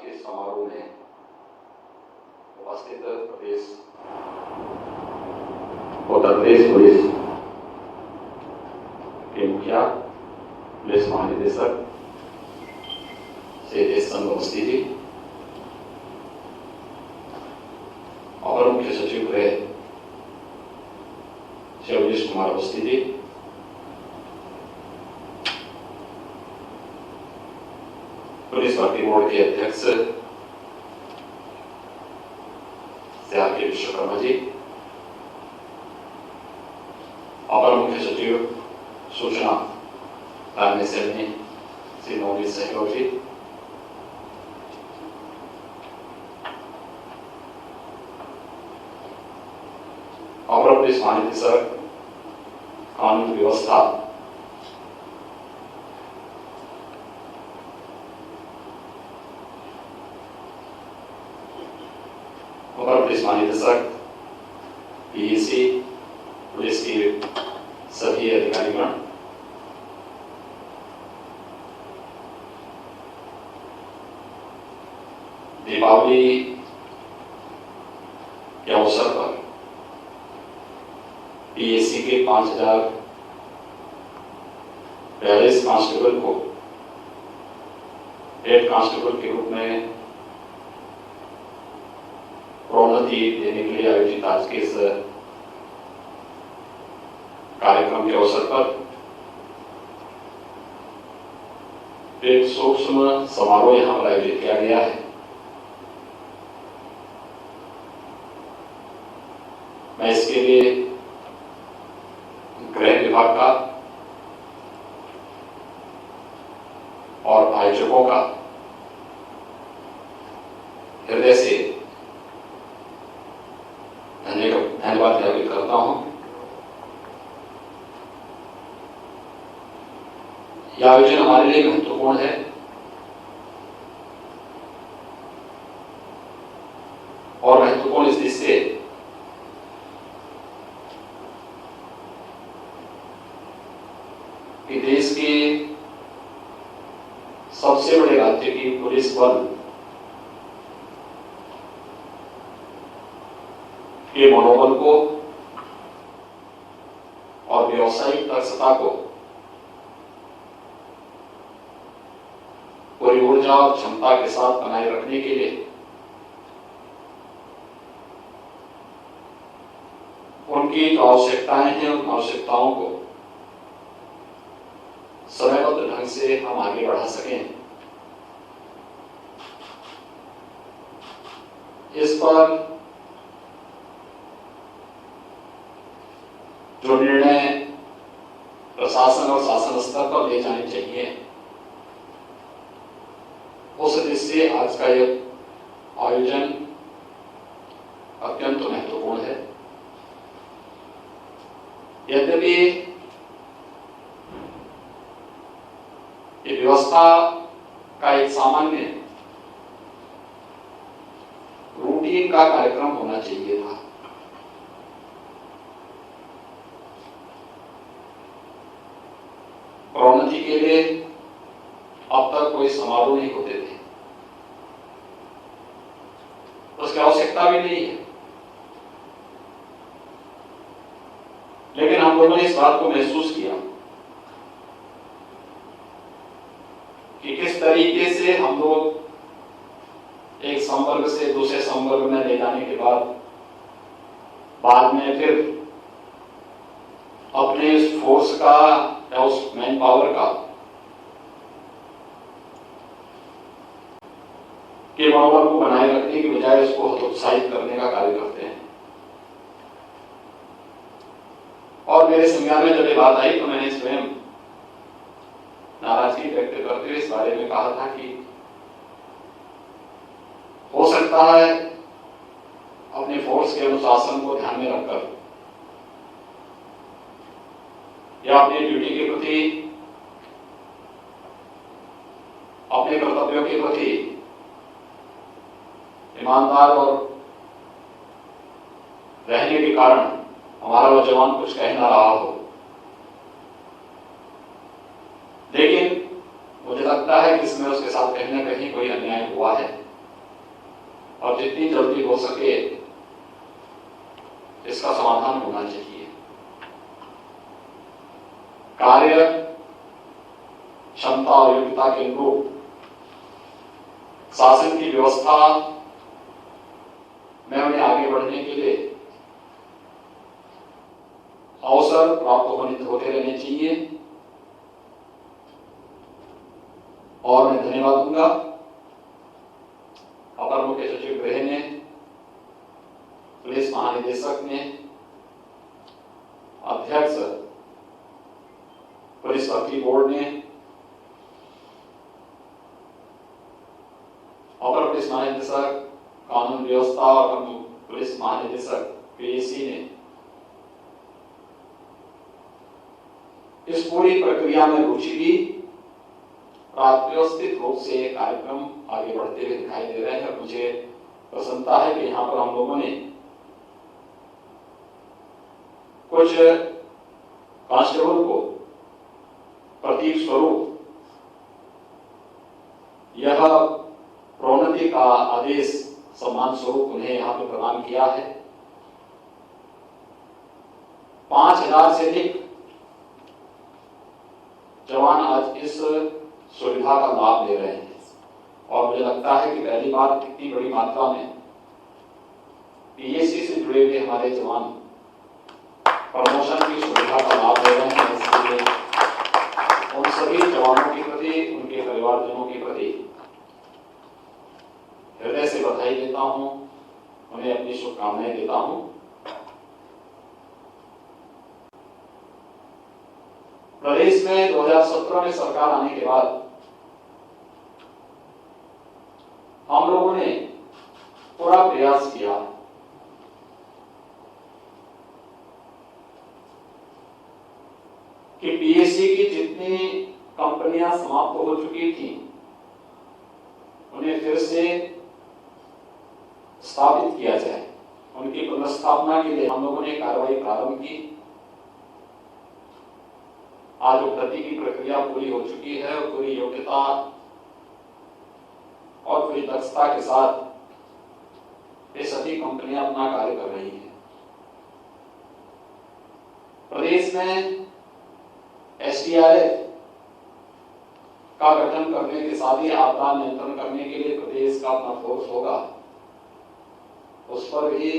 के समारोह में उपस्थित उत्तर प्रदेश पुलिस के मुखिया, पुलिस महानिदेशक श्री देश चंद्र अवस्थी जी, अपर मुख्य सचिव गृह श्री अवनीश कुमार अवस्थी जी, पुलिस भर्ती बोर्ड के अध्यक्ष श्री आर के विश्वकर्मा जी, अपर मुख्य सचिव सूचना राज्य सेवनी श्री नवनीत सहगल जी, अपर पुलिस महानिदेशक कानून व्यवस्था अपर पुलिस महानिदेशक पीएसी, पुलिस के सभी अधिकारीगण, दीपावली के अवसर पर पीएसी के 5042 कांस्टेबल को हेड कांस्टेबल के रूप में प्रोन्नति देने के लिए आयोजित आज के इस कार्यक्रम के अवसर पर एक सूक्ष्म समारोह यहाँ पर आयोजित किया गया है। मैं इसके लिए गृह विभाग का और आयोजकों का हृदय से धन्यवाद ज्ञापित करता हूं। यह आयोजन हमारे लिए महत्वपूर्ण है और महत्वपूर्ण इस दृष्टि से कि देश के सबसे बड़े राज्य की पुलिस बल के मनोबल को और व्यावसायिक दक्षता को पूरी ऊर्जा और क्षमता के साथ बनाए रखने के लिए उनकी जो आवश्यकताएं हैं उन आवश्यकताओं को समयबद्ध ढंग से हम आगे बढ़ा सकें, इस पर जो निर्णय प्रशासन और शासन स्तर पर ले जाने चाहिए, उस दृष्टि से आज का यह आयोजन अत्यंत महत्वपूर्ण है। यद्यपि ये व्यवस्था का एक सामान्य रूटीन का कार्यक्रम होना चाहिए था, प्रोन्नति के लिए अब तक कोई समारोह नहीं होते थे, उसकी आवश्यकता भी नहीं है। लेकिन हम लोगों ने इस बात को महसूस किया कि किस तरीके से हम लोग एक संवर्ग से दूसरे संवर्ग में ले जाने के बाद में फिर अपने उस फोर्स का या उस मैन पावर का के मनोबल को बनाए रखने की बजाय उसको हतोत्साहित करने का कार्य करते हैं। और मेरे संज्ञान में जब ये बात आई तो मैंने स्वयं नाराजगी व्यक्त करते हुए इस बारे में कहा था कि हो सकता है अपने फोर्स के अनुशासन को ध्यान में रखकर या अपनी ड्यूटी के प्रति, अपने कर्तव्यों के प्रति ईमानदार और रहने के कारण हमारा वो जवान कुछ कह ना रहा हो, लेकिन मुझे लगता है कि इसमें उसके साथ कहीं ना कहीं कोई अन्याय हुआ है। और जितनी जल्दी हो सके इसका समाधान होना चाहिए। कार्य क्षमता और योग्यता के अनुरूप शासन की व्यवस्था में उन्हें आगे बढ़ने के लिए अवसर प्राप्त होते रहने चाहिए। और मैं धन्यवाद दूंगा अपर मुख्य सचिव गृह ने, पुलिस महानिदेशक ने, अध्यक्ष पुलिस भर्ती बोर्ड ने, अपर पुलिस महानिदेशक कानून व्यवस्था और पुलिस महानिदेशक पीएसी ने इस पूरी प्रक्रिया में रुचि ली। व्यवस्थित रूप से कार्यक्रम आगे बढ़ते हुए दिखाई दे रहे हैं। मुझे प्रसन्नता है कि यहाँ पर हम लोगों ने कुछ कांस्टेबल को प्रतीक स्वरूप यह प्रोन्नति का आदेश सम्मान स्वरूप उन्हें यहाँ पर प्रदान किया है। 5000 से अधिक जवान आज इस सुविधा का लाभ ले रहे हैं और मुझे लगता है कि पहली बार इतनी बड़ी मात्रा में पीएसी से जुड़े हुए हमारे जवान प्रमोशन की सुविधा का लाभ ले रहे हैं। इसलिए उन सभी जवानों के प्रति, उनके परिवारजनों के प्रति हृदय से बधाई देता हूं, उन्हें अपनी शुभकामनाएं देता हूं। प्रदेश में 2017 में सरकार आने के बाद हम लोगों ने पूरा प्रयास किया कि पीएससी की जितनी कंपनियां समाप्त हो चुकी थी उन्हें फिर से स्थापित किया जाए। उनकी पुनर्स्थापना के लिए हम लोगों ने कार्रवाई प्रारंभ की। आज भर्ती की प्रक्रिया पूरी हो चुकी है और पूरी योग्यता और पूरी दक्षता के साथ ये सभी कंपनियां अपना कार्य कर रही हैं। प्रदेश में एसडीआरएफ का गठन करने के साथ ही आपदा नियंत्रण करने के लिए प्रदेश का अपना फोर्स होगा, उस पर भी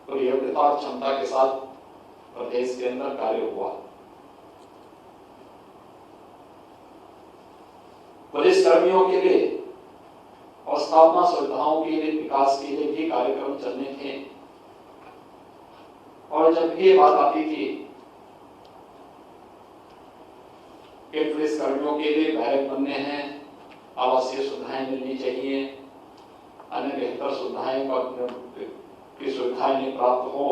पूरी योग्यता और क्षमता के साथ प्रदेश के अंदर कार्य हुआ। पुलिस कर्मियों के लिए और स्थापना सुविधाओं के लिए, विकास के लिए भी कार्यक्रम चलने थे। और जब भी ये बात आती थी कि पुलिस कर्मियों के लिए बैरक बनने हैं, आवासीय सुविधाएं मिलनी चाहिए, अन्य बेहतर सुविधाएं की सुविधाएं नहीं प्राप्त हो,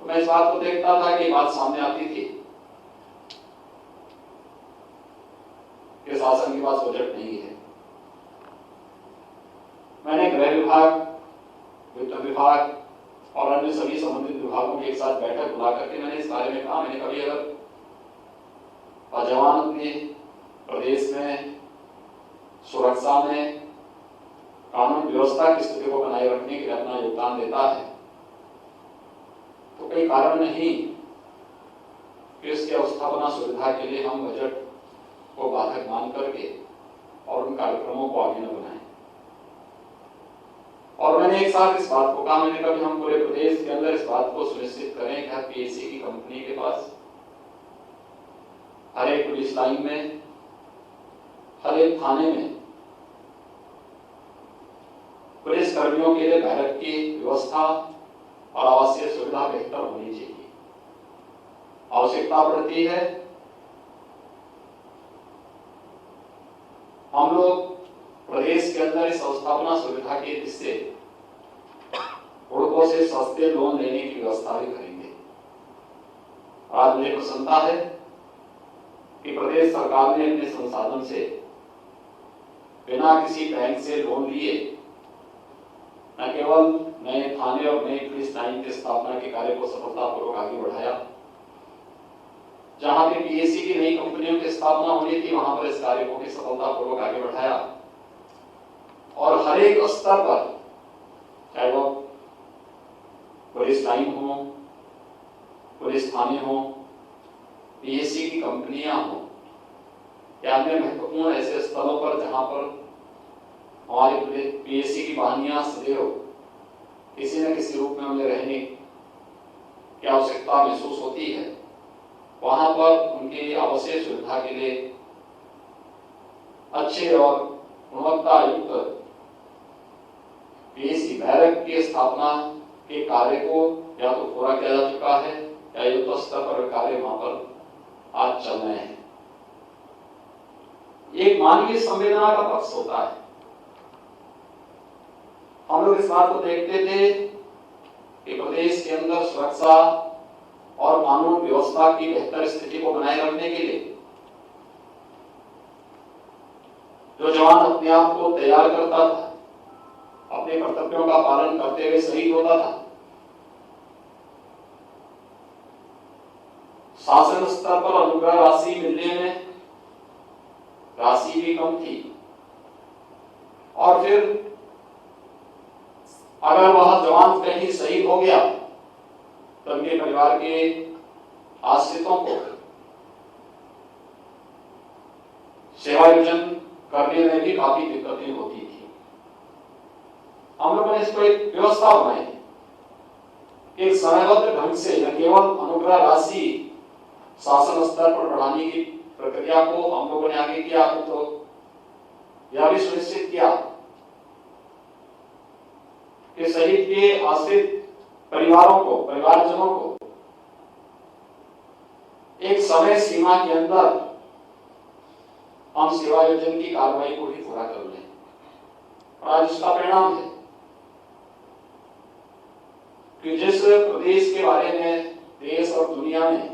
तो मैं इस बात को देखता था कि बात सामने आती थी कि शासन के पास बजट नहीं है। मैंने गृह विभाग, वित्त विभाग और अन्य सभी संबंधित विभागों के एक साथ बैठक बुला करके मैंने इस बारे में कहा, मैंने कभी अगर जवान अपने प्रदेश में सुरक्षा में कानून व्यवस्था की स्थिति को बनाए रखने के लिए अपना योगदान देता है तो कोई कारण नहीं कि इसके अवस्थापना सुविधा के लिए हम बजट को बाधक मान करके और उन कार्यक्रमों को आगे न बनाएं। और मैंने एक साथ इस बात को कहा, मैंने कहा हम पूरे प्रदेश के अंदर इस बात को सुनिश्चित करें कि हर पीएससी की कंपनी के पास, हर एक पुलिस लाइन में, हर एक थाने में पुलिस कर्मियों के लिए बैरक की व्यवस्था और आवासीय सुविधा बेहतर होनी चाहिए। आवश्यकता पड़ती है हम लोग प्रदेश के अंदर इस अवस्थापना सुविधा के हिस्से हुड़कों से सस्ते लोन लेने की व्यवस्था भी करेंगे। आज मुझे प्रसन्नता है कि प्रदेश सरकार ने अपने संसाधन से बिना किसी बैंक से लोन लिए न केवल नए थाने और नई पुलिस लाइन की स्थापना के कार्य को सफलतापूर्वक आगे बढ़ाया, जहां पे पीएससी की नई कंपनियों की स्थापना होनी थी वहां पर इस कार्य को भी सफलतापूर्वक आगे बढ़ाया और हर एक स्तर पर, चाहे वो पुलिस लाइन हो, पुलिस थाने हो, पीएससी की कंपनियां हो, या अन्य महत्वपूर्ण ऐसे स्थलों पर जहां पर हमारी पीएससी की वाहिनियां सदैव किसी न किसी रूप में उन्हें रहने की आवश्यकता महसूस होती है, वहां पर उनकी आवश्यक सुविधा के लिए अच्छे और गुणवत्ता युक्त पीएससी बैरक की स्थापना के कार्य को या तो पूरा किया जा चुका है या युद्ध स्तर पर कार्य वहां पर आज चल रहे हैं। एक मानवीय संवेदना का पक्ष होता है। हम लोग इस बात को देखते थे कि प्रदेश के अंदर सुरक्षा और कानून व्यवस्था की बेहतर स्थिति को बनाए रखने के लिए जो जवान अपने आप को तैयार करता था, अपने कर्तव्यों का पालन करते हुए शहीद होता था, शासन स्तर पर अनुग्रह राशि मिलने में राशि भी कम थी, और फिर अगर वह जवान कहीं शहीद हो गया तो उनके परिवार के आश्रितों को सेवायोजन करने में भी काफी दिक्कतें होती थी। हम लोगों ने इसको एक व्यवस्था बनाई, एक समयबद्ध ढंग से न केवल अनुग्रह राशि शासन स्तर पर बढ़ाने की प्रक्रिया को हम लोगों ने आगे किया, तो यह भी सुनिश्चित किया कि शहीद के आश्रित परिवारों को, परिवारजनों को एक समय सीमा के अंदर हम सेवायोजन की कार्रवाई को भी पूरा कर लें। और आज इसका परिणाम है कि जिस प्रदेश के बारे में देश और दुनिया में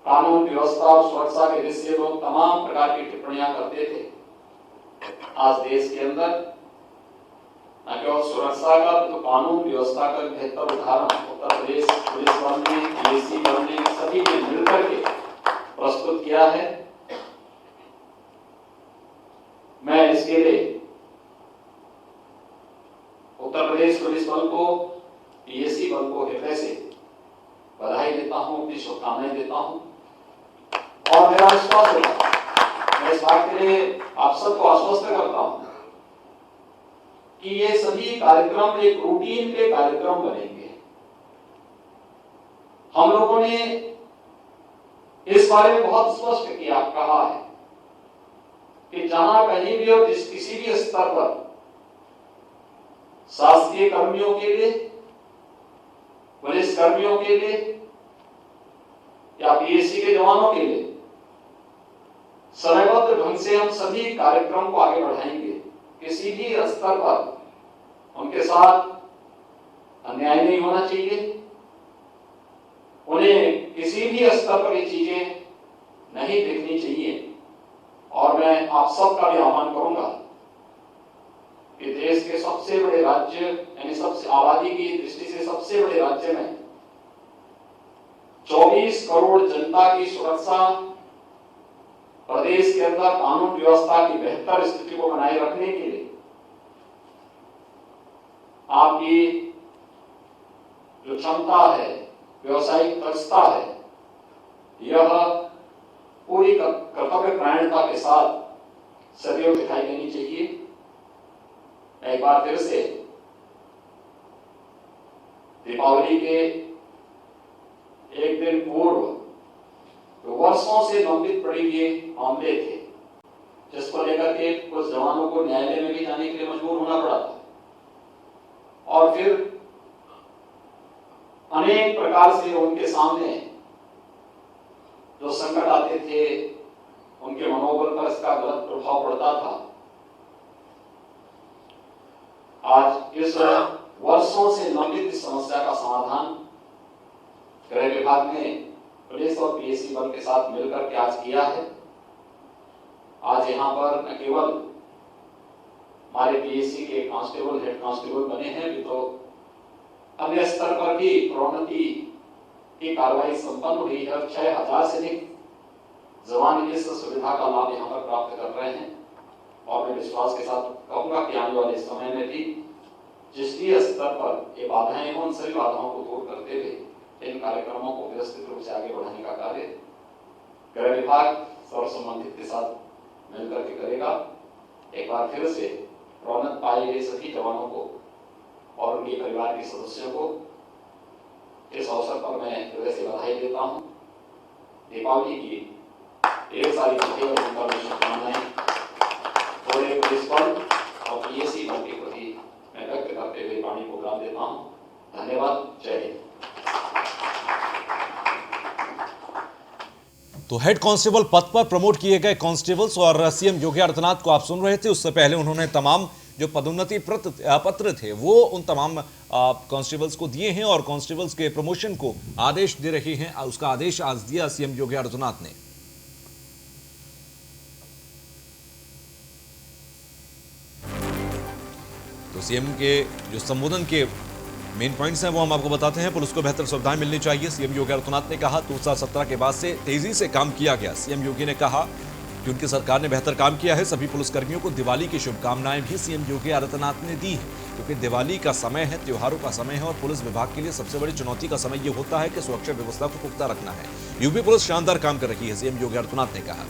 कानून व्यवस्था और सुरक्षा के दृष्टि लोग तमाम प्रकार की टिप्पणियां करते थे, आज देश के अंदर न केवल सुरक्षा का तो कानून व्यवस्था का बेहतर उदाहरण उत्तर प्रदेश पुलिस बल ने, पीएससी बल ने, सभी ने मिलकर के प्रस्तुत किया है। मैं इसके लिए उत्तर प्रदेश पुलिस बल को, पीएससी बल को हृदय से बधाई देता हूं, अपनी शुभकामनाएं देता हूं, और मेरा विश्वास होगा, मैं इस बात के लिए आप सबको आश्वस्त करता हूं कि ये सभी कार्यक्रम एक रूटीन के कार्यक्रम बनेंगे। हम लोगों ने इस बारे में बहुत स्पष्ट किया, कहा है कि जहां कहीं भी और जिस किसी भी स्तर पर शासकीय कर्मियों के लिए, पुलिस कर्मियों के लिए या पीएससी के जवानों के लिए समयबद्ध ढंग से हम सभी कार्यक्रम को आगे बढ़ाएंगे। किसी भी स्तर पर उनके साथ अन्याय नहीं होना चाहिए, उन्हें किसी भी स्तर पर ये चीजें नहीं दिखनी चाहिए। और मैं आप सबका भी आह्वान करूंगा कि देश के सबसे बड़े राज्य, यानी सबसे आबादी की दृष्टि से सबसे बड़े राज्य में 24 करोड़ जनता की सुरक्षा, प्रदेश के अंदर कानून व्यवस्था की बेहतर स्थिति को बनाए रखने के लिए आपकी जो क्षमता है, व्यवसायिक दक्षता है, यह पूरी कर्तव्य परायणता के साथ सदैव दिखाई देनी चाहिए। एक बार फिर से दीपावली के एक दिन पूर्व तो वर्षों से लंबित पड़ी ये मामले थे, जिसको लेकर के कुछ जवानों को न्यायालय में भी जाने के लिए मजबूर होना पड़ा था, और फिर अनेक प्रकार से उनके सामने जो संकट आते थे, उनके मनोबल पर इसका गलत प्रभाव पड़ता था। आज इस वर्षों से लंबित समस्या का समाधान गृह विभाग ने पुलिस और पीएससी बल के साथ मिलकर के आज किया है। आज यहाँ पर न केवल हमारे पीएससी के कांस्टेबल, हेड कांस्टेबल बने हैं, भी तो अन्य स्तर पर भी प्रोन्नति की कार्रवाई संपन्न हुई है। 6000 से अधिक जवान इस सुविधा का लाभ यहाँ पर प्राप्त कर रहे हैं। और मैं विश्वास के साथ कहूँगा कि आने वाले समय में भी जिस स्तर पर ये बाधाएं हैं उन सभी बाधाओं को दूर करते हुए इन कार्यक्रमों को व्यवस्थित रूप से आगे बढ़ाने का कार्य गृह विभाग सर्व संबंधित के साथ मिलकर के करेगा। एक बार फिर से रौनक पाए गए सभी जवानों को और उनके परिवार के सदस्यों को इस अवसर पर मैं हृदय से बधाई देता हूँ। दीपावली की ढेर सारी बधाई और उनका शुभकामनाएं पूरे पुलिस बल और पीएसी बल के प्रति मैं व्यक्त करते हुए वाणी को विराम देता हूँ। धन्यवाद। जय हिंद। तो हेड कांस्टेबल पद पर प्रमोट किए गए कांस्टेबल्स और सीएम योगी आदित्यनाथ को आप सुन रहे थे। उससे पहले उन्होंने तमाम जो पदोन्नति पत्र थे वो उन तमाम कांस्टेबल्स को दिए हैं और कांस्टेबल्स के प्रमोशन को आदेश दे रहे हैं। उसका आदेश आज दिया सीएम योगी आदित्यनाथ ने। तो सीएम के जो संबोधन के मेन पॉइंट्स हैं वो हम आपको बताते हैं। पुलिस को बेहतर सुविधाएं मिलनी चाहिए, सीएम योगी आदित्यनाथ ने कहा। 2017 के बाद से तेजी से काम किया गया। सीएम योगी ने कहा कि उनकी सरकार ने बेहतर काम किया है। सभी पुलिसकर्मियों को दिवाली की शुभकामनाएं भी सीएम योगी आदित्यनाथ ने दी है, क्योंकि दिवाली का समय है, त्योहारों का समय है और पुलिस विभाग के लिए सबसे बड़ी चुनौती का समय ये होता है कि सुरक्षा व्यवस्था को पुख्ता रखना है। यूपी पुलिस शानदार काम कर रही है, सीएम योगी आदित्यनाथ ने कहा।